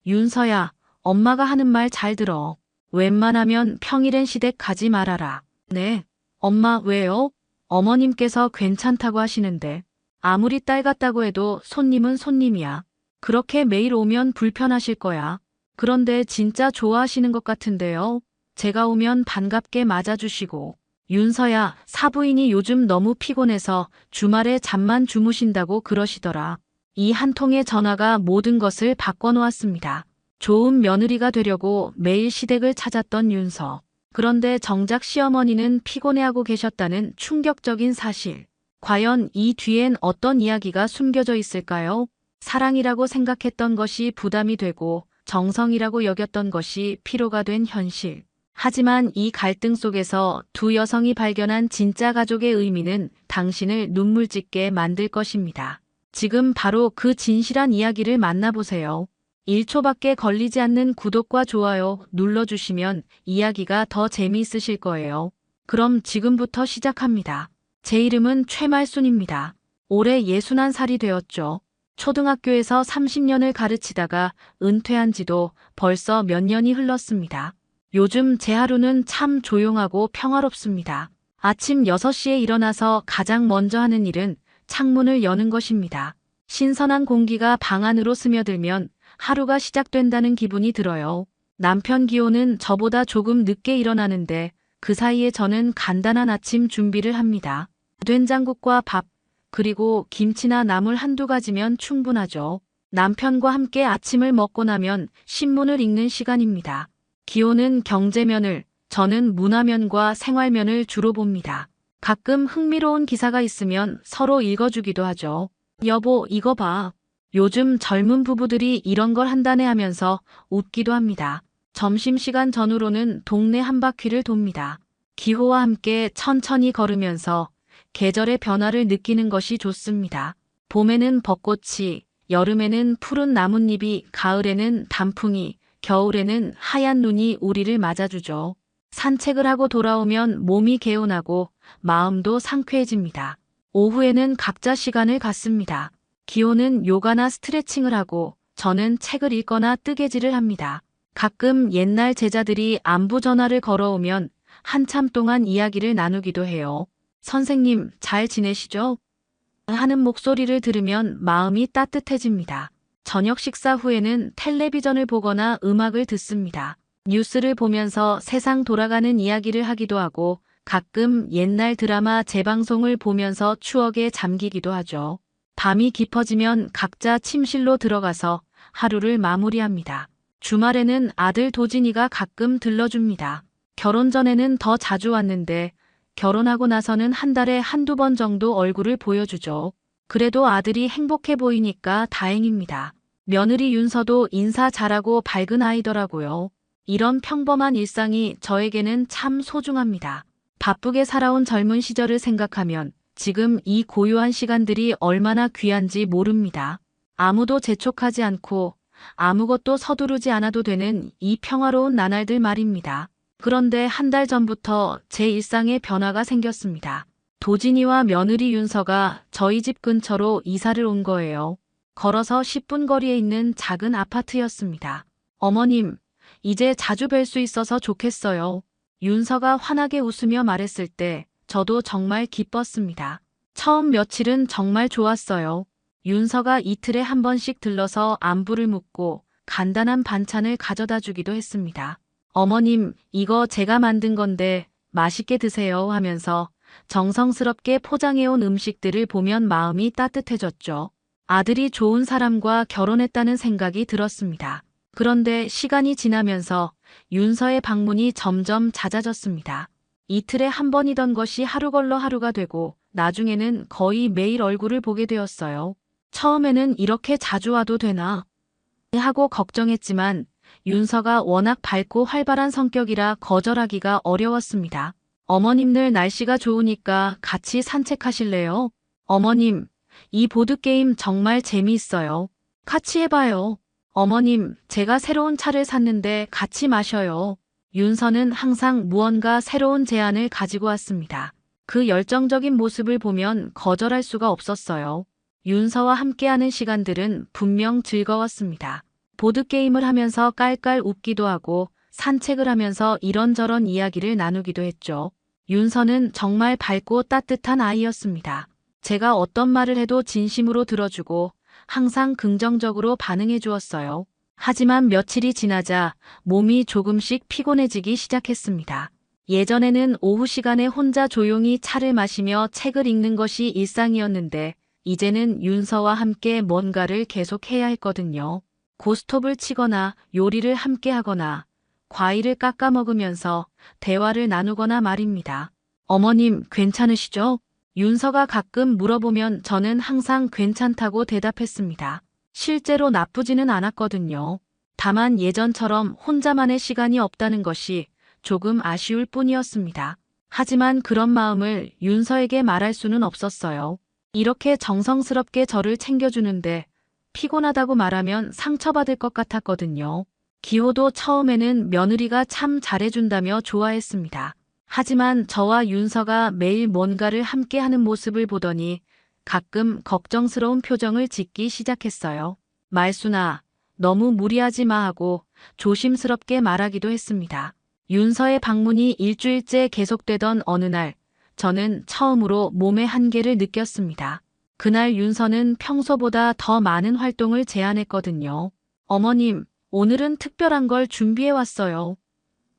윤서야, 엄마가 하는 말 잘 들어. 웬만하면 평일엔 시댁 가지 말아라. 네. 엄마, 왜요? 어머님께서 괜찮다고 하시는데. 아무리 딸 같다고 해도 손님은 손님이야. 그렇게 매일 오면 불편하실 거야. 그런데 진짜 좋아하시는 것 같은데요. 제가 오면 반갑게 맞아주시고. 윤서야, 사부인이 요즘 너무 피곤해서 주말에 잠만 주무신다고 그러시더라. 이 한 통의 전화가 모든 것을 바꿔놓았습니다. 좋은 며느리가 되려고 매일 시댁을 찾았던 윤서. 그런데 정작 시어머니는 피곤해하고 계셨다는 충격적인 사실. 과연 이 뒤엔 어떤 이야기가 숨겨져 있을까요? 사랑이라고 생각했던 것이 부담이 되고 정성이라고 여겼던 것이 피로가 된 현실. 하지만 이 갈등 속에서 두 여성이 발견한 진짜 가족의 의미는 당신을 눈물 짓게 만들 것입니다. 지금 바로 그 진실한 이야기를 만나보세요. 1초밖에 걸리지 않는 구독과 좋아요 눌러주시면 이야기가 더 재미있으실 거예요. 그럼 지금부터 시작합니다. 제 이름은 최말순입니다. 올해 61살이 되었죠. 초등학교에서 30년을 가르치다가 은퇴한 지도 벌써 몇 년이 흘렀습니다. 요즘 제 하루는 참 조용하고 평화롭습니다. 아침 6시에 일어나서 가장 먼저 하는 일은 창문을 여는 것입니다. 신선한 공기가 방 안으로 스며들면 하루가 시작된다는 기분이 들어요. 남편 기호는 저보다 조금 늦게 일어나는데 그 사이에 저는 간단한 아침 준비를 합니다. 된장국과 밥, 그리고 김치나 나물 한두 가지면 충분하죠. 남편과 함께 아침을 먹고 나면 신문을 읽는 시간입니다. 기호는 경제면을, 저는 문화면과 생활면을 주로 봅니다. 가끔 흥미로운 기사가 있으면 서로 읽어주기도 하죠. 여보, 이거 봐. 요즘 젊은 부부들이 이런 걸 한다네 하면서 웃기도 합니다. 점심시간 전후로는 동네 한 바퀴를 돕니다. 기호와 함께 천천히 걸으면서 계절의 변화를 느끼는 것이 좋습니다. 봄에는 벚꽃이, 여름에는 푸른 나뭇잎이, 가을에는 단풍이, 겨울에는 하얀 눈이 우리를 맞아주죠. 산책을 하고 돌아오면 몸이 개운하고 마음도 상쾌해집니다. 오후에는 각자 시간을 갖습니다. 기호는 요가나 스트레칭을 하고 저는 책을 읽거나 뜨개질을 합니다. 가끔 옛날 제자들이 안부 전화를 걸어오면 한참 동안 이야기를 나누기도 해요. 선생님, 잘 지내시죠? 하는 목소리를 들으면 마음이 따뜻해집니다. 저녁 식사 후에는 텔레비전을 보거나 음악을 듣습니다. 뉴스를 보면서 세상 돌아가는 이야기를 하기도 하고 가끔 옛날 드라마 재방송을 보면서 추억에 잠기기도 하죠. 밤이 깊어지면 각자 침실로 들어가서 하루를 마무리합니다. 주말에는 아들 도진이가 가끔 들러줍니다. 결혼 전에는 더 자주 왔는데 결혼하고 나서는 한 달에 한두 번 정도 얼굴을 보여주죠. 그래도 아들이 행복해 보이니까 다행입니다. 며느리 윤서도 인사 잘하고 밝은 아이더라고요. 이런 평범한 일상이 저에게는 참 소중합니다. 바쁘게 살아온 젊은 시절을 생각하면 지금 이 고요한 시간들이 얼마나 귀한지 모릅니다. 아무도 재촉하지 않고 아무것도 서두르지 않아도 되는 이 평화로운 나날들 말입니다. 그런데 한 달 전부터 제 일상에 변화가 생겼습니다. 도진이와 며느리 윤서가 저희 집 근처로 이사를 온 거예요. 걸어서 10분 거리에 있는 작은 아파트였습니다. 어머님, 이제 자주 뵐 수 있어서 좋겠어요. 윤서가 환하게 웃으며 말했을 때 저도 정말 기뻤습니다. 처음 며칠은 정말 좋았어요. 윤서가 이틀에 한 번씩 들러서 안부를 묻고 간단한 반찬을 가져다 주기도 했습니다. 어머님, 이거 제가 만든 건데 맛있게 드세요 하면서 정성스럽게 포장해온 음식들을 보면 마음이 따뜻해졌죠. 아들이 좋은 사람과 결혼했다는 생각이 들었습니다. 그런데 시간이 지나면서 윤서의 방문이 점점 잦아졌습니다. 이틀에 한 번이던 것이 하루 걸러 하루가 되고 나중에는 거의 매일 얼굴을 보게 되었어요. 처음에는 이렇게 자주 와도 되나 하고 걱정했지만 윤서가 워낙 밝고 활발한 성격이라 거절하기가 어려웠습니다. 어머님들 날씨가 좋으니까 같이 산책하실래요? 어머님, 이 보드게임 정말 재미있어요. 같이 해봐요. 어머님, 제가 새로운 차를 샀는데 같이 마셔요. 윤서는 항상 무언가 새로운 제안을 가지고 왔습니다. 그 열정적인 모습을 보면 거절할 수가 없었어요. 윤서와 함께하는 시간들은 분명 즐거웠습니다. 보드게임을 하면서 깔깔 웃기도 하고 산책을 하면서 이런저런 이야기를 나누기도 했죠. 윤서는 정말 밝고 따뜻한 아이였습니다. 제가 어떤 말을 해도 진심으로 들어주고 항상 긍정적으로 반응해 주었어요. 하지만 며칠이 지나자 몸이 조금씩 피곤해지기 시작했습니다. 예전에는 오후 시간에 혼자 조용히 차를 마시며 책을 읽는 것이 일상이었는데 이제는 윤서와 함께 뭔가를 계속 해야 했거든요. 고스톱을 치거나 요리를 함께 하거나 과일을 깎아 먹으면서 대화를 나누거나 말입니다. 어머님, 괜찮으시죠? 윤서가 가끔 물어보면 저는 항상 괜찮다고 대답했습니다. 실제로 나쁘지는 않았거든요. 다만 예전처럼 혼자만의 시간이 없다는 것이 조금 아쉬울 뿐이었습니다. 하지만 그런 마음을 윤서에게 말할 수는 없었어요. 이렇게 정성스럽게 저를 챙겨주는데 피곤하다고 말하면 상처받을 것 같았거든요. 기호도 처음에는 며느리가 참 잘해준다며 좋아했습니다. 하지만 저와 윤서가 매일 뭔가를 함께 하는 모습을 보더니 가끔 걱정스러운 표정을 짓기 시작했어요. 말순아, 너무 무리하지 마 하고 조심스럽게 말하기도 했습니다. 윤서의 방문이 일주일째 계속되던 어느 날, 저는 처음으로 몸의 한계를 느꼈습니다. 그날 윤서는 평소보다 더 많은 활동을 제안했거든요. 어머님, 오늘은 특별한 걸 준비해 왔어요.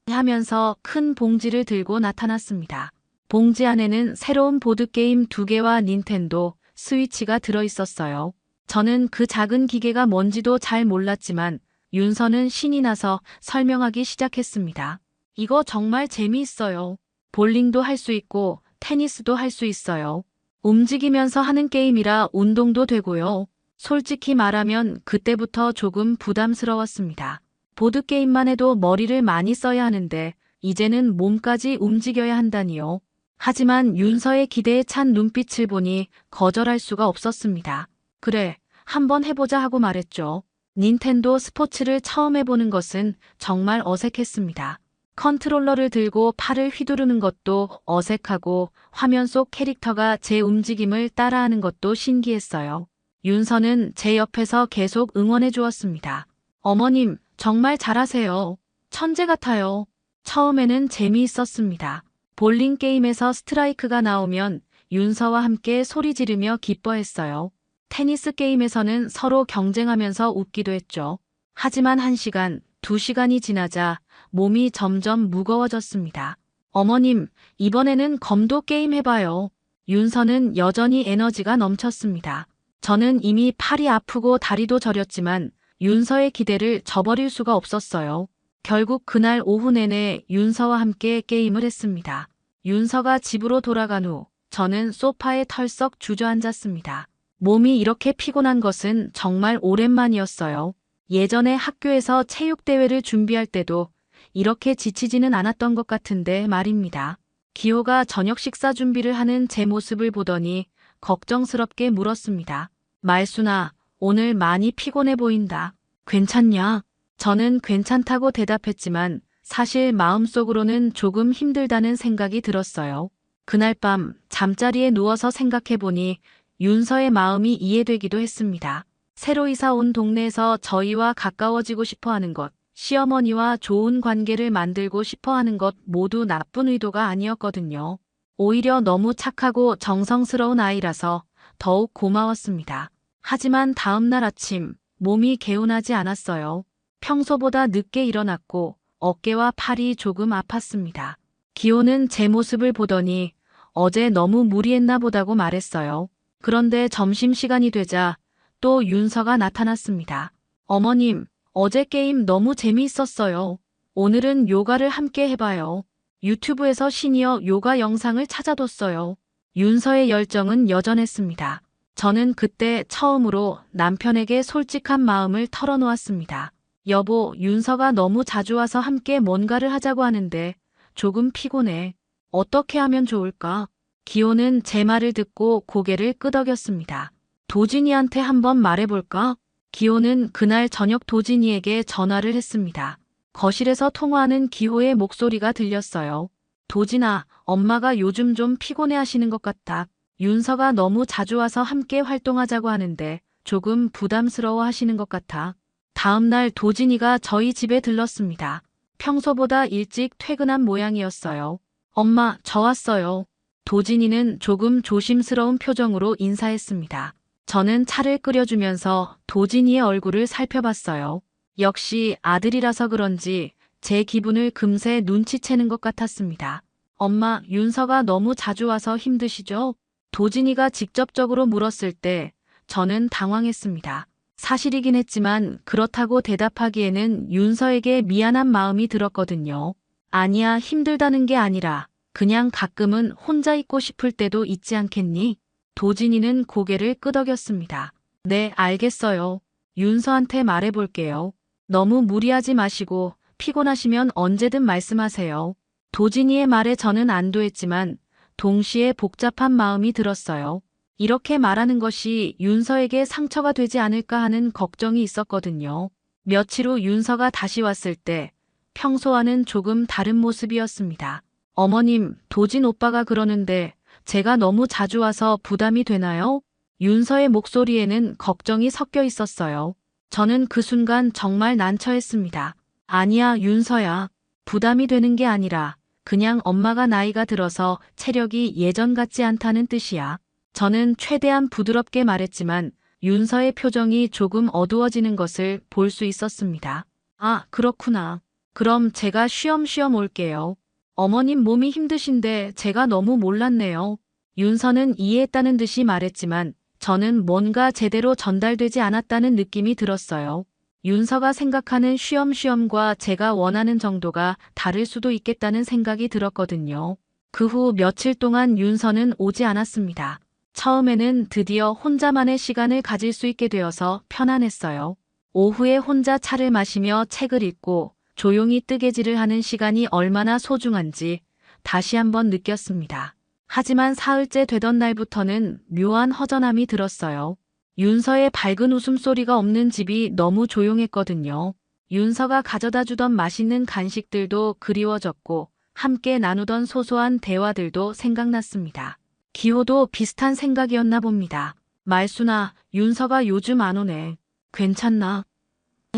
하면서 큰 봉지를 들고 나타났습니다. 봉지 안에는 새로운 보드게임 2개와 닌텐도 스위치가 들어있었어요. 저는 그 작은 기계가 뭔지도 잘 몰랐지만 윤서는 신이 나서 설명하기 시작했습니다. 이거 정말 재미있어요. 볼링도 할 수 있고 테니스도 할 수 있어요. 움직이면서 하는 게임이라 운동도 되고요. 솔직히 말하면 그때부터 조금 부담스러웠습니다. 보드게임만 해도 머리를 많이 써야 하는데 이제는 몸까지 움직여야 한다니요. 하지만 윤서의 기대에 찬 눈빛을 보니 거절할 수가 없었습니다. 그래, 한번 해보자 하고 말했죠. 닌텐도 스포츠를 처음 해보는 것은 정말 어색했습니다. 컨트롤러를 들고 팔을 휘두르는 것도 어색하고 화면 속 캐릭터가 제 움직임을 따라하는 것도 신기했어요. 윤서는 제 옆에서 계속 응원해 주었습니다. 어머님, 정말 잘하세요. 천재 같아요. 처음에는 재미있었습니다. 볼링 게임에서 스트라이크가 나오면 윤서와 함께 소리 지르며 기뻐했어요. 테니스 게임에서는 서로 경쟁하면서 웃기도 했죠. 하지만 1시간, 2시간이 지나자 몸이 점점 무거워졌습니다. 어머님, 이번에는 검도 게임 해봐요. 윤서는 여전히 에너지가 넘쳤습니다. 저는 이미 팔이 아프고 다리도 저렸지만 윤서의 기대를 저버릴 수가 없었어요. 결국 그날 오후 내내 윤서와 함께 게임을 했습니다. 윤서가 집으로 돌아간 후 저는 소파에 털썩 주저앉았습니다. 몸이 이렇게 피곤한 것은 정말 오랜만이었어요. 예전에 학교에서 체육대회를 준비할 때도 이렇게 지치지는 않았던 것 같은데 말입니다. 기호가 저녁 식사 준비를 하는 제 모습을 보더니 걱정스럽게 물었습니다. 말순아, 오늘 많이 피곤해 보인다. 괜찮냐? 저는 괜찮다고 대답했지만 사실 마음속으로는 조금 힘들다는 생각이 들었어요. 그날 밤 잠자리에 누워서 생각해보니 윤서의 마음이 이해되기도 했습니다. 새로 이사 온 동네에서 저희와 가까워지고 싶어하는 것, 시어머니와 좋은 관계를 만들고 싶어하는 것 모두 나쁜 의도가 아니었거든요. 오히려 너무 착하고 정성스러운 아이라서 더욱 고마웠습니다. 하지만 다음 날 아침 몸이 개운하지 않았어요. 평소보다 늦게 일어났고 어깨와 팔이 조금 아팠습니다. 기호는 제 모습을 보더니 어제 너무 무리했나 보다고 말했어요. 그런데 점심시간이 되자 또 윤서가 나타났습니다. 어머님, 어제 게임 너무 재미있었어요. 오늘은 요가를 함께 해봐요. 유튜브에서 시니어 요가 영상을 찾아뒀어요. 윤서의 열정은 여전했습니다. 저는 그때 처음으로 남편에게 솔직한 마음을 털어놓았습니다. 여보, 윤서가 너무 자주 와서 함께 뭔가를 하자고 하는데 조금 피곤해. 어떻게 하면 좋을까? 기호는 제 말을 듣고 고개를 끄덕였습니다. 도진이한테 한번 말해볼까? 기호는 그날 저녁 도진이에게 전화를 했습니다. 거실에서 통화하는 기호의 목소리가 들렸어요. 도진아, 엄마가 요즘 좀 피곤해 하시는 것 같다. 윤서가 너무 자주 와서 함께 활동하자고 하는데 조금 부담스러워 하시는 것 같아. 다음 날 도진이가 저희 집에 들렀습니다. 평소보다 일찍 퇴근한 모양이었어요. 엄마, 저 왔어요. 도진이는 조금 조심스러운 표정으로 인사했습니다. 저는 차를 끓여주면서 도진이의 얼굴을 살펴봤어요. 역시 아들이라서 그런지 제 기분을 금세 눈치채는 것 같았습니다. 엄마, 윤서가 너무 자주 와서 힘드시죠? 도진이가 직접적으로 물었을 때 저는 당황했습니다. 사실이긴 했지만 그렇다고 대답하기에는 윤서에게 미안한 마음이 들었거든요. 아니야, 힘들다는 게 아니라 그냥 가끔은 혼자 있고 싶을 때도 있지 않겠니? 도진이는 고개를 끄덕였습니다. 네, 알겠어요. 윤서한테 말해볼게요. 너무 무리하지 마시고 피곤하시면 언제든 말씀하세요. 도진이의 말에 저는 안도했지만 동시에 복잡한 마음이 들었어요. 이렇게 말하는 것이 윤서에게 상처가 되지 않을까 하는 걱정이 있었거든요. 며칠 후 윤서가 다시 왔을 때 평소와는 조금 다른 모습이었습니다. 어머님, 도진 오빠가 그러는데 제가 너무 자주 와서 부담이 되나요? 윤서의 목소리에는 걱정이 섞여 있었어요. 저는 그 순간 정말 난처했습니다. 아니야, 윤서야. 부담이 되는 게 아니라 그냥 엄마가 나이가 들어서 체력이 예전 같지 않다는 뜻이야. 저는 최대한 부드럽게 말했지만 윤서의 표정이 조금 어두워지는 것을 볼 수 있었습니다. 아, 그렇구나. 그럼 제가 쉬엄쉬엄 올게요. 어머님 몸이 힘드신데 제가 너무 몰랐네요. 윤서는 이해했다는 듯이 말했지만 저는 뭔가 제대로 전달되지 않았다는 느낌이 들었어요. 윤서가 생각하는 쉬엄쉬엄과 제가 원하는 정도가 다를 수도 있겠다는 생각이 들었거든요. 그 후 며칠 동안 윤서는 오지 않았습니다. 처음에는 드디어 혼자만의 시간을 가질 수 있게 되어서 편안했어요. 오후에 혼자 차를 마시며 책을 읽고 조용히 뜨개질을 하는 시간이 얼마나 소중한지 다시 한번 느꼈습니다. 하지만 사흘째 되던 날부터는 묘한 허전함이 들었어요. 윤서의 밝은 웃음소리가 없는 집이 너무 조용했거든요. 윤서가 가져다 주던 맛있는 간식들도 그리워졌고 함께 나누던 소소한 대화들도 생각났습니다. 기호도 비슷한 생각이었나 봅니다. 말순아, 윤서가 요즘 안 오네. 괜찮나?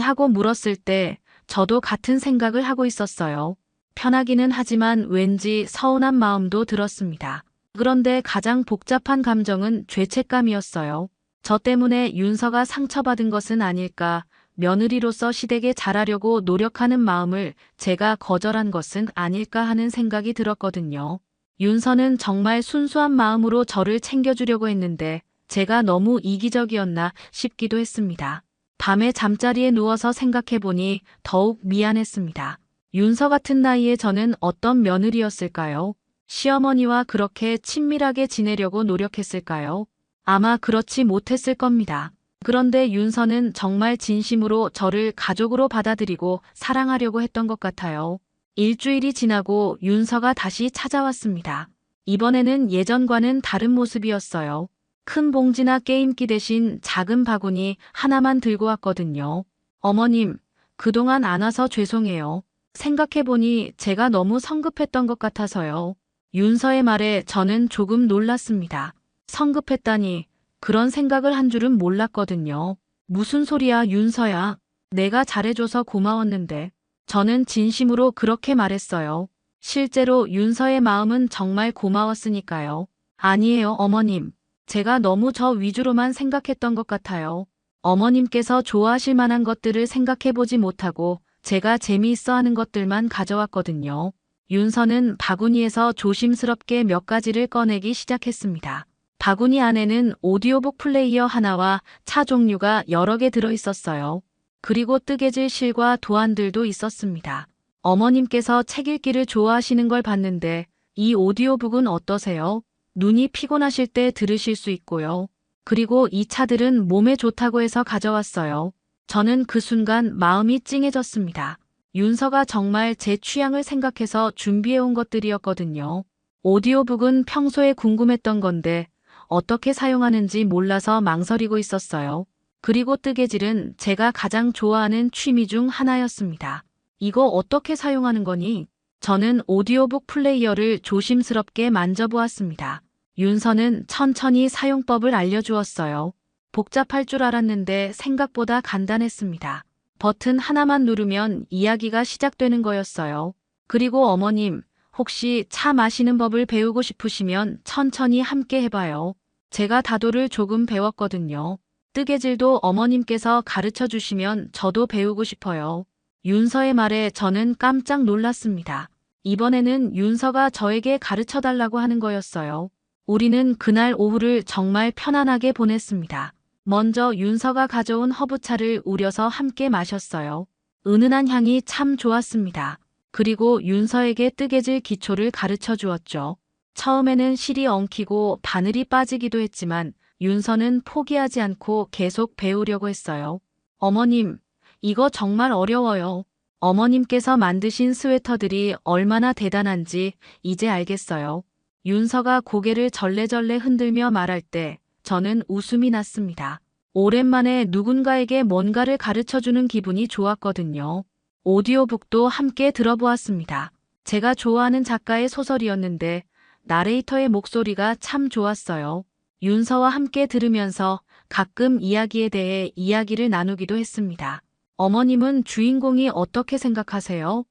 하고 물었을 때 저도 같은 생각을 하고 있었어요. 편하기는 하지만 왠지 서운한 마음도 들었습니다. 그런데 가장 복잡한 감정은 죄책감이었어요. 저 때문에 윤서가 상처받은 것은 아닐까, 며느리로서 시댁에 잘하려고 노력하는 마음을 제가 거절한 것은 아닐까 하는 생각이 들었거든요. 윤서는 정말 순수한 마음으로 저를 챙겨주려고 했는데 제가 너무 이기적이었나 싶기도 했습니다. 밤에 잠자리에 누워서 생각해보니 더욱 미안했습니다. 윤서 같은 나이에 저는 어떤 며느리였을까요? 시어머니와 그렇게 친밀하게 지내려고 노력했을까요? 아마 그렇지 못했을 겁니다. 그런데 윤서는 정말 진심으로 저를 가족으로 받아들이고 사랑하려고 했던 것 같아요. 일주일이 지나고 윤서가 다시 찾아왔습니다. 이번에는 예전과는 다른 모습이었어요. 큰 봉지나 게임기 대신 작은 바구니 하나만 들고 왔거든요. 어머님, 그동안 안 와서 죄송해요. 생각해보니 제가 너무 성급했던 것 같아서요. 윤서의 말에 저는 조금 놀랐습니다. 성급했다니, 그런 생각을 한 줄은 몰랐거든요. 무슨 소리야, 윤서야. 내가 잘해줘서 고마웠는데. 저는 진심으로 그렇게 말했어요. 실제로 윤서의 마음은 정말 고마웠으니까요. 아니에요, 어머님. 제가 너무 저 위주로만 생각했던 것 같아요. 어머님께서 좋아하실 만한 것들을 생각해보지 못하고 제가 재미있어 하는 것들만 가져왔거든요. 윤서는 바구니에서 조심스럽게 몇 가지를 꺼내기 시작했습니다. 바구니 안에는 오디오북 플레이어 하나와 차 종류가 여러 개 들어있었어요. 그리고 뜨개질 실과 도안들도 있었습니다. 어머님께서 책 읽기를 좋아하시는 걸 봤는데 이 오디오북은 어떠세요? 눈이 피곤하실 때 들으실 수 있고요. 그리고 이 차들은 몸에 좋다고 해서 가져왔어요. 저는 그 순간 마음이 찡해졌습니다. 윤서가 정말 제 취향을 생각해서 준비해온 것들이었거든요. 오디오북은 평소에 궁금했던 건데 어떻게 사용하는지 몰라서 망설이고 있었어요. 그리고 뜨개질은 제가 가장 좋아하는 취미 중 하나였습니다. 이거 어떻게 사용하는 거니? 저는 오디오북 플레이어를 조심스럽게 만져보았습니다. 윤서는 천천히 사용법을 알려주었어요. 복잡할 줄 알았는데 생각보다 간단했습니다. 버튼 하나만 누르면 이야기가 시작되는 거였어요. 그리고 어머님, 혹시 차 마시는 법을 배우고 싶으시면 천천히 함께 해봐요. 제가 다도를 조금 배웠거든요. 뜨개질도 어머님께서 가르쳐 주시면 저도 배우고 싶어요. 윤서의 말에 저는 깜짝 놀랐습니다. 이번에는 윤서가 저에게 가르쳐 달라고 하는 거였어요. 우리는 그날 오후를 정말 편안하게 보냈습니다. 먼저 윤서가 가져온 허브차를 우려서 함께 마셨어요. 은은한 향이 참 좋았습니다. 그리고 윤서에게 뜨개질 기초를 가르쳐 주었죠. 처음에는 실이 엉키고 바늘이 빠지기도 했지만 윤서는 포기하지 않고 계속 배우려고 했어요. 어머님, 이거 정말 어려워요. 어머님께서 만드신 스웨터들이 얼마나 대단한지 이제 알겠어요. 윤서가 고개를 절레절레 흔들며 말할 때 저는 웃음이 났습니다. 오랜만에 누군가에게 뭔가를 가르쳐주는 기분이 좋았거든요. 오디오북도 함께 들어보았습니다. 제가 좋아하는 작가의 소설이었는데 나레이터의 목소리가 참 좋았어요. 윤서와 함께 들으면서 가끔 이야기에 대해 이야기를 나누기도 했습니다. 어머님은 주인공이 어떻게 생각하세요?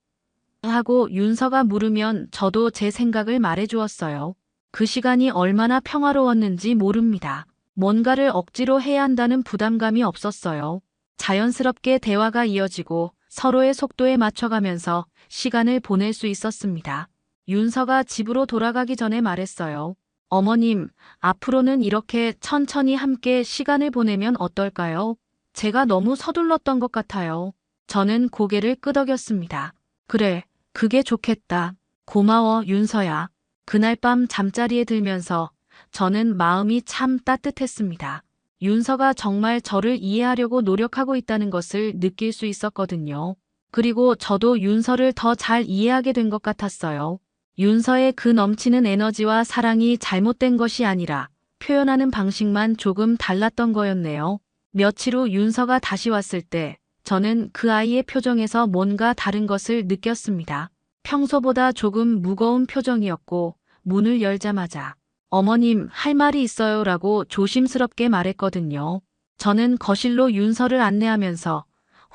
하고 윤서가 물으면 저도 제 생각을 말해주었어요. 그 시간이 얼마나 평화로웠는지 모릅니다. 뭔가를 억지로 해야 한다는 부담감이 없었어요. 자연스럽게 대화가 이어지고 서로의 속도에 맞춰가면서 시간을 보낼 수 있었습니다. 윤서가 집으로 돌아가기 전에 말했어요. 어머님, 앞으로는 이렇게 천천히 함께 시간을 보내면 어떨까요? 제가 너무 서둘렀던 것 같아요. 저는 고개를 끄덕였습니다. 그래, 그게 좋겠다. 고마워, 윤서야. 그날 밤 잠자리에 들면서 저는 마음이 참 따뜻했습니다. 윤서가 정말 저를 이해하려고 노력하고 있다는 것을 느낄 수 있었거든요. 그리고 저도 윤서를 더 잘 이해하게 된 것 같았어요. 윤서의 그 넘치는 에너지와 사랑이 잘못된 것이 아니라 표현하는 방식만 조금 달랐던 거였네요. 며칠 후 윤서가 다시 왔을 때 저는 그 아이의 표정에서 뭔가 다른 것을 느꼈습니다. 평소보다 조금 무거운 표정이었고 문을 열자마자 어머님, 할 말이 있어요 라고 조심스럽게 말했거든요. 저는 거실로 윤서를 안내하면서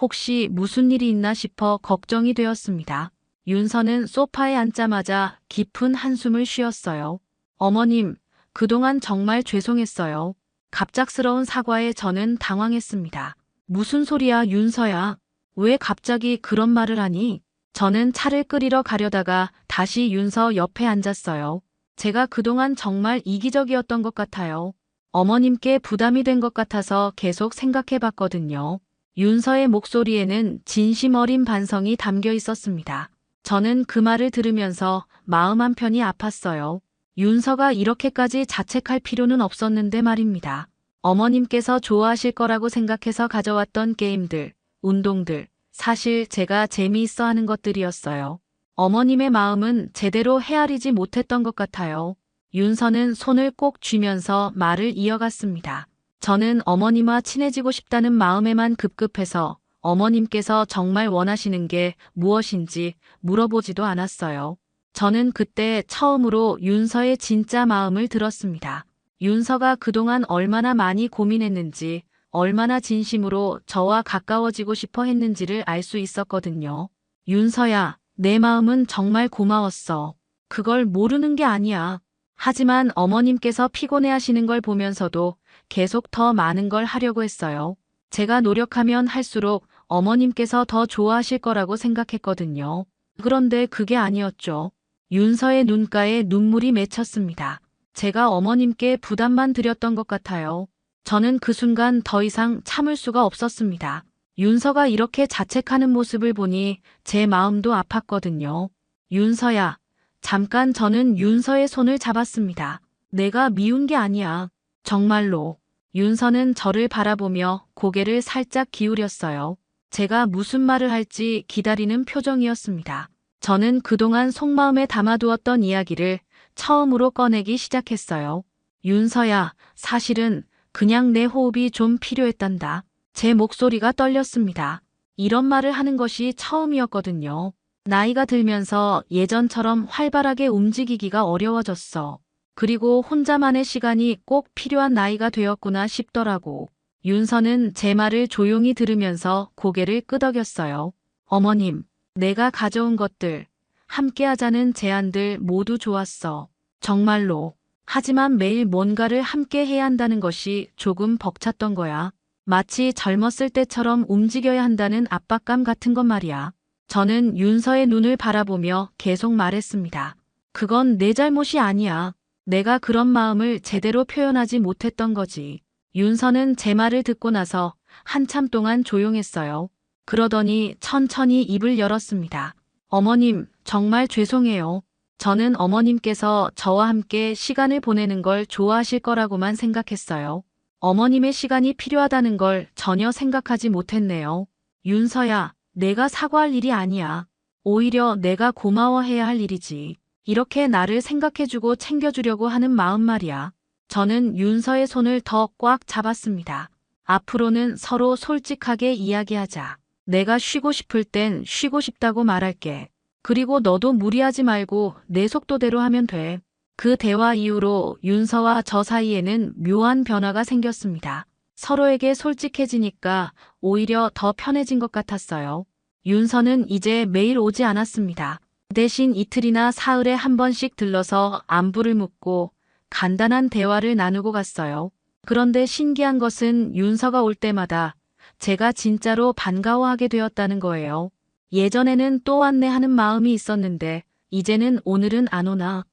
혹시 무슨 일이 있나 싶어 걱정이 되었습니다. 윤서는 소파에 앉자마자 깊은 한숨을 쉬었어요. 어머님, 그동안 정말 죄송했어요. 갑작스러운 사과에 저는 당황했습니다. 무슨 소리야, 윤서야. 왜 갑자기 그런 말을 하니? 저는 차를 끓이러 가려다가 다시 윤서 옆에 앉았어요. 제가 그동안 정말 이기적이었던 것 같아요. 어머님께 부담이 된 것 같아서 계속 생각해 봤거든요. 윤서의 목소리에는 진심 어린 반성이 담겨 있었습니다. 저는 그 말을 들으면서 마음 한편이 아팠어요. 윤서가 이렇게까지 자책할 필요는 없었는데 말입니다. 어머님께서 좋아하실 거라고 생각해서 가져왔던 게임들, 운동들, 사실 제가 재미있어 하는 것들이었어요. 어머님의 마음은 제대로 헤아리지 못했던 것 같아요. 윤서는 손을 꼭 쥐면서 말을 이어갔습니다. 저는 어머님과 친해지고 싶다는 마음에만 급급해서 어머님께서 정말 원하시는 게 무엇인지 물어보지도 않았어요. 저는 그때 처음으로 윤서의 진짜 마음을 들었습니다. 윤서가 그동안 얼마나 많이 고민했는지, 얼마나 진심으로 저와 가까워지고 싶어 했는지를 알 수 있었거든요. 윤서야, 내 마음은 정말 고마웠어. 그걸 모르는 게 아니야. 하지만 어머님께서 피곤해하시는 걸 보면서도 계속 더 많은 걸 하려고 했어요. 제가 노력하면 할수록 어머님께서 더 좋아하실 거라고 생각했거든요. 그런데 그게 아니었죠. 윤서의 눈가에 눈물이 맺혔습니다. 제가 어머님께 부담만 드렸던 것 같아요. 저는 그 순간 더 이상 참을 수가 없었습니다. 윤서가 이렇게 자책하는 모습을 보니 제 마음도 아팠거든요. 윤서야, 잠깐 저는 윤서의 손을 잡았습니다. 내가 미운 게 아니야. 정말로. 윤서는 저를 바라보며 고개를 살짝 기울였어요. 제가 무슨 말을 할지 기다리는 표정이었습니다. 저는 그동안 속마음에 담아두었던 이야기를 처음으로 꺼내기 시작했어요. 윤서야, 사실은 그냥 내 호흡이 좀 필요했단다. 제 목소리가 떨렸습니다. 이런 말을 하는 것이 처음이었거든요. 나이가 들면서 예전처럼 활발하게 움직이기가 어려워졌어. 그리고 혼자만의 시간이 꼭 필요한 나이가 되었구나 싶더라고. 윤서는 제 말을 조용히 들으면서 고개를 끄덕였어요. 어머님, 내가 가져온 것들, 함께 하자는 제안들 모두 좋았어. 정말로. 하지만 매일 뭔가를 함께 해야 한다는 것이 조금 벅찼던 거야. 마치 젊었을 때처럼 움직여야 한다는 압박감 같은 것 말이야. 저는 윤서의 눈을 바라보며 계속 말했습니다. 그건 내 잘못이 아니야. 내가 그런 마음을 제대로 표현하지 못했던 거지. 윤서는 제 말을 듣고 나서 한참 동안 조용했어요. 그러더니 천천히 입을 열었습니다. 어머님, 정말 죄송해요. 저는 어머님께서 저와 함께 시간을 보내는 걸 좋아하실 거라고만 생각했어요. 어머님의 시간이 필요하다는 걸 전혀 생각하지 못했네요. 윤서야, 내가 사과할 일이 아니야. 오히려 내가 고마워해야 할 일이지. 이렇게 나를 생각해주고 챙겨주려고 하는 마음 말이야. 저는 윤서의 손을 더 꽉 잡았습니다. 앞으로는 서로 솔직하게 이야기하자. 내가 쉬고 싶을 땐 쉬고 싶다고 말할게. 그리고 너도 무리하지 말고 내 속도대로 하면 돼. 그 대화 이후로 윤서와 저 사이에는 묘한 변화가 생겼습니다. 서로에게 솔직해지니까 오히려 더 편해진 것 같았어요. 윤서는 이제 매일 오지 않았습니다. 대신 이틀이나 사흘에 한 번씩 들러서 안부를 묻고 간단한 대화를 나누고 갔어요. 그런데 신기한 것은 윤서가 올 때마다 제가 진짜로 반가워하게 되었다는 거예요. 예전에는 또 왔네 하는 마음이 있었는데 이제는 오늘은 안 오나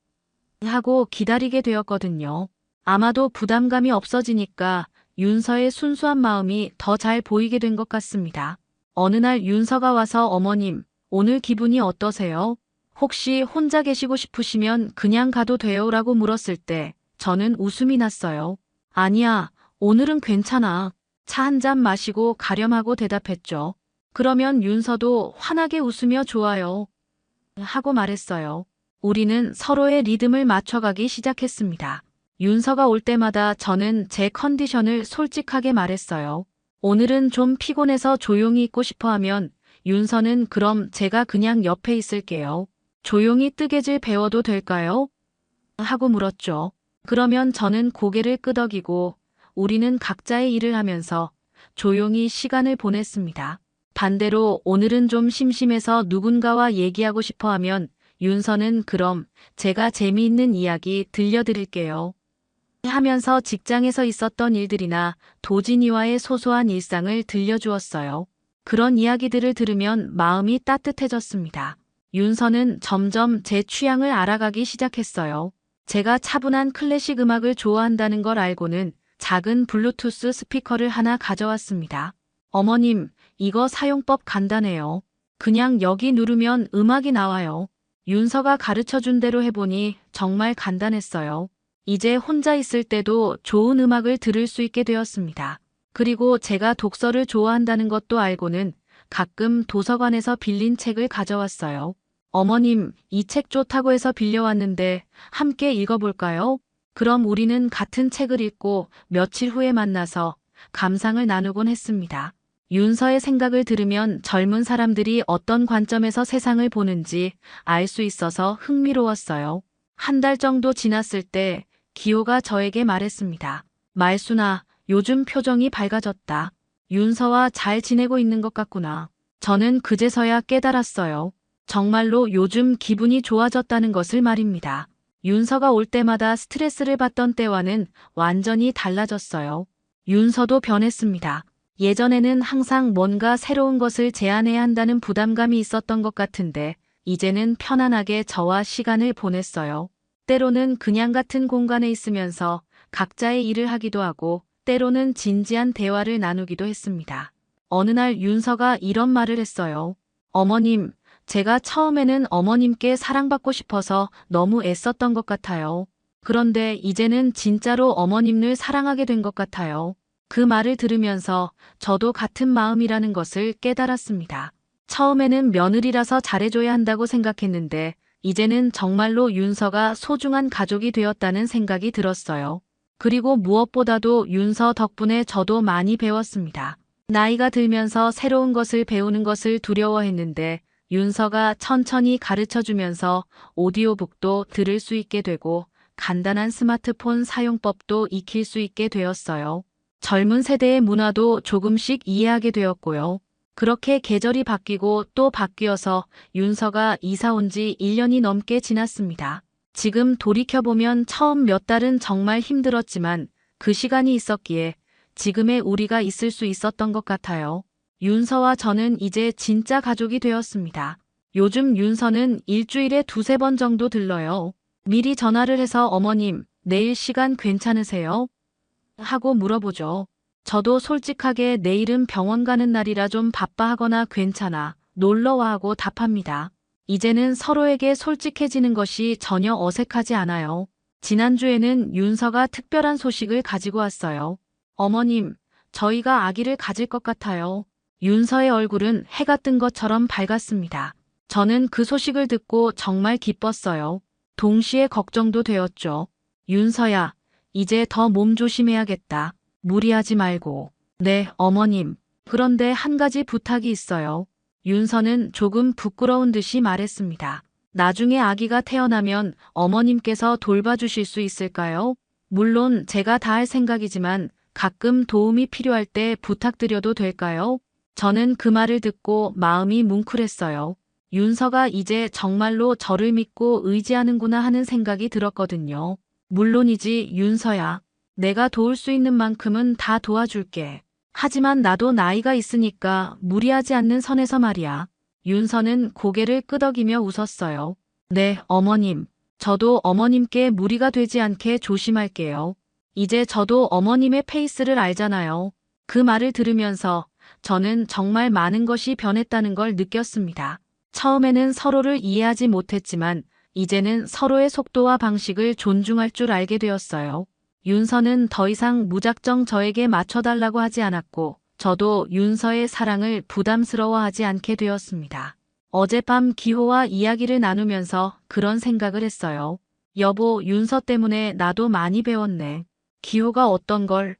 하고 기다리게 되었거든요. 아마도 부담감이 없어지니까 윤서의 순수한 마음이 더 잘 보이게 된 것 같습니다. 어느 날 윤서가 와서 어머님, 오늘 기분이 어떠세요? 혹시 혼자 계시고 싶으시면 그냥 가도 돼요? 라고 물었을 때 저는 웃음이 났어요. 아니야, 오늘은 괜찮아. 차 한 잔 마시고 가렴하고 대답했죠. 그러면 윤서도 환하게 웃으며 좋아요. 하고 말했어요. 우리는 서로의 리듬을 맞춰가기 시작했습니다. 윤서가 올 때마다 저는 제 컨디션을 솔직하게 말했어요. 오늘은 좀 피곤해서 조용히 있고 싶어 하면 윤서는 그럼 제가 그냥 옆에 있을게요. 조용히 뜨개질 배워도 될까요? 하고 물었죠. 그러면 저는 고개를 끄덕이고 우리는 각자의 일을 하면서 조용히 시간을 보냈습니다. 반대로 오늘은 좀 심심해서 누군가와 얘기하고 싶어 하면 윤서는 그럼 제가 재미있는 이야기 들려드릴게요. 하면서 직장에서 있었던 일들이나 도진이와의 소소한 일상을 들려주었어요. 그런 이야기들을 들으면 마음이 따뜻해졌습니다. 윤서는 점점 제 취향을 알아가기 시작했어요. 제가 차분한 클래식 음악을 좋아한다는 걸 알고는 작은 블루투스 스피커를 하나 가져왔습니다. 어머님, 이거 사용법 간단해요. 그냥 여기 누르면 음악이 나와요. 윤서가 가르쳐준 대로 해보니 정말 간단했어요. 이제 혼자 있을 때도 좋은 음악을 들을 수 있게 되었습니다. 그리고 제가 독서를 좋아한다는 것도 알고는 가끔 도서관에서 빌린 책을 가져왔어요. 어머님, 이 책 좋다고 해서 빌려왔는데 함께 읽어볼까요? 그럼 우리는 같은 책을 읽고 며칠 후에 만나서 감상을 나누곤 했습니다. 윤서의 생각을 들으면 젊은 사람들이 어떤 관점에서 세상을 보는지 알 수 있어서 흥미로웠어요. 한 달 정도 지났을 때 기호가 저에게 말했습니다. 말순아, 요즘 표정이 밝아졌다. 윤서와 잘 지내고 있는 것 같구나. 저는 그제서야 깨달았어요. 정말로 요즘 기분이 좋아졌다는 것을 말입니다. 윤서가 올 때마다 스트레스를 받던 때와는 완전히 달라졌어요. 윤서도 변했습니다. 예전에는 항상 뭔가 새로운 것을 제안해야 한다는 부담감이 있었던 것 같은데 이제는 편안하게 저와 시간을 보냈어요. 때로는 그냥 같은 공간에 있으면서 각자의 일을 하기도 하고 때로는 진지한 대화를 나누기도 했습니다. 어느 날 윤서가 이런 말을 했어요. 어머님, 제가 처음에는 어머님께 사랑받고 싶어서 너무 애썼던 것 같아요. 그런데 이제는 진짜로 어머님을 사랑하게 된 것 같아요. 그 말을 들으면서 저도 같은 마음이라는 것을 깨달았습니다. 처음에는 며느리라서 잘해줘야 한다고 생각했는데 이제는 정말로 윤서가 소중한 가족이 되었다는 생각이 들었어요. 그리고 무엇보다도 윤서 덕분에 저도 많이 배웠습니다. 나이가 들면서 새로운 것을 배우는 것을 두려워했는데 윤서가 천천히 가르쳐주면서 오디오북도 들을 수 있게 되고 간단한 스마트폰 사용법도 익힐 수 있게 되었어요. 젊은 세대의 문화도 조금씩 이해하게 되었고요. 그렇게 계절이 바뀌고 또 바뀌어서 윤서가 이사 온 지 1년이 넘게 지났습니다. 지금 돌이켜보면 처음 몇 달은 정말 힘들었지만 그 시간이 있었기에 지금의 우리가 있을 수 있었던 것 같아요. 윤서와 저는 이제 진짜 가족이 되었습니다. 요즘 윤서는 일주일에 두세 번 정도 들러요. 미리 전화를 해서 어머님, 내일 시간 괜찮으세요? 하고 물어보죠. 저도 솔직하게 내일은 병원 가는 날이라 좀 바빠 하거나 괜찮아, 놀러와 하고 답합니다. 이제는 서로에게 솔직해지는 것이 전혀 어색하지 않아요. 지난주에는 윤서가 특별한 소식을 가지고 왔어요. 어머님, 저희가 아기를 가질 것 같아요. 윤서의 얼굴은 해가 뜬 것처럼 밝았습니다. 저는 그 소식을 듣고 정말 기뻤어요. 동시에 걱정도 되었죠. 윤서야, 이제 더 몸 조심해야겠다. 무리하지 말고. 네, 어머님. 그런데 한 가지 부탁이 있어요. 윤서는 조금 부끄러운 듯이 말했습니다. 나중에 아기가 태어나면 어머님께서 돌봐주실 수 있을까요? 물론 제가 다 할 생각이지만 가끔 도움이 필요할 때 부탁드려도 될까요? 저는 그 말을 듣고 마음이 뭉클했어요. 윤서가 이제 정말로 저를 믿고 의지하는구나 하는 생각이 들었거든요. 물론이지, 윤서야. 내가 도울 수 있는 만큼은 다 도와줄게. 하지만 나도 나이가 있으니까 무리하지 않는 선에서 말이야. 윤서는 고개를 끄덕이며 웃었어요. 네, 어머님. 저도 어머님께 무리가 되지 않게 조심할게요. 이제 저도 어머님의 페이스를 알잖아요. 그 말을 들으면서 저는 정말 많은 것이 변했다는 걸 느꼈습니다. 처음에는 서로를 이해하지 못했지만 이제는 서로의 속도와 방식을 존중할 줄 알게 되었어요. 윤서는 더 이상 무작정 저에게 맞춰달라고 하지 않았고 저도 윤서의 사랑을 부담스러워하지 않게 되었습니다. 어젯밤 기호와 이야기를 나누면서 그런 생각을 했어요. 여보, 윤서 때문에 나도 많이 배웠네. 기호가 어떤 걸?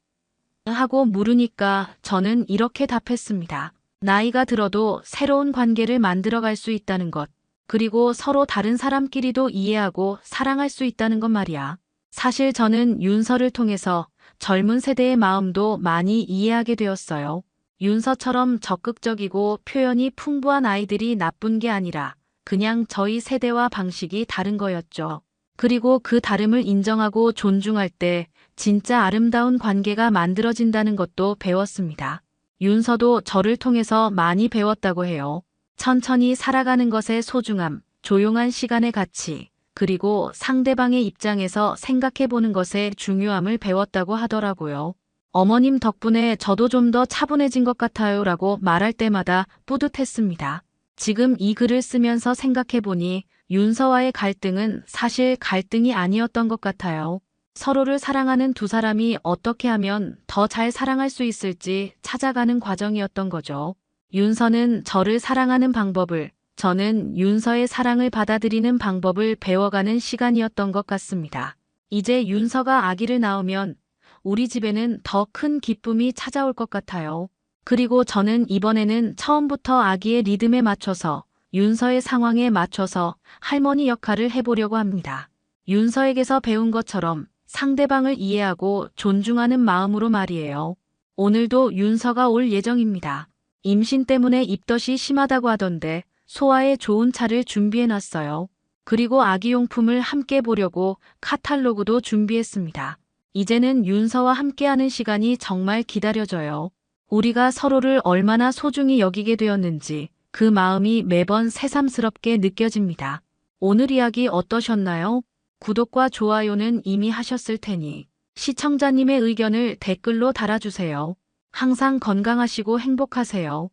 하고 물으니까 저는 이렇게 답했습니다. 나이가 들어도 새로운 관계를 만들어갈 수 있다는 것. 그리고 서로 다른 사람끼리도 이해하고 사랑할 수 있다는 것 말이야. 사실 저는 윤서를 통해서 젊은 세대의 마음도 많이 이해하게 되었어요. 윤서처럼 적극적이고 표현이 풍부한 아이들이 나쁜 게 아니라 그냥 저희 세대와 방식이 다른 거였죠. 그리고 그 다름을 인정하고 존중할 때 진짜 아름다운 관계가 만들어진다는 것도 배웠습니다. 윤서도 저를 통해서 많이 배웠다고 해요. 천천히 살아가는 것의 소중함, 조용한 시간의 가치, 그리고 상대방의 입장에서 생각해보는 것의 중요함을 배웠다고 하더라고요. 어머님 덕분에 저도 좀 더 차분해진 것 같아요 라고 말할 때마다 뿌듯했습니다. 지금 이 글을 쓰면서 생각해보니 윤서와의 갈등은 사실 갈등이 아니었던 것 같아요. 서로를 사랑하는 두 사람이 어떻게 하면 더 잘 사랑할 수 있을지 찾아가는 과정이었던 거죠. 윤서는 저를 사랑하는 방법을, 저는 윤서의 사랑을 받아들이는 방법을 배워가는 시간이었던 것 같습니다. 이제 윤서가 아기를 낳으면 우리 집에는 더 큰 기쁨이 찾아올 것 같아요. 그리고 저는 이번에는 처음부터 아기의 리듬에 맞춰서 윤서의 상황에 맞춰서 할머니 역할을 해보려고 합니다. 윤서에게서 배운 것처럼 상대방을 이해하고 존중하는 마음으로 말이에요. 오늘도 윤서가 올 예정입니다. 임신 때문에 입덧이 심하다고 하던데 소화에 좋은 차를 준비해놨어요. 그리고 아기용품을 함께 보려고 카탈로그도 준비했습니다. 이제는 윤서와 함께하는 시간이 정말 기다려져요. 우리가 서로를 얼마나 소중히 여기게 되었는지 그 마음이 매번 새삼스럽게 느껴집니다. 오늘 이야기 어떠셨나요? 구독과 좋아요는 이미 하셨을 테니 시청자님의 의견을 댓글로 달아주세요. 항상 건강하시고 행복하세요.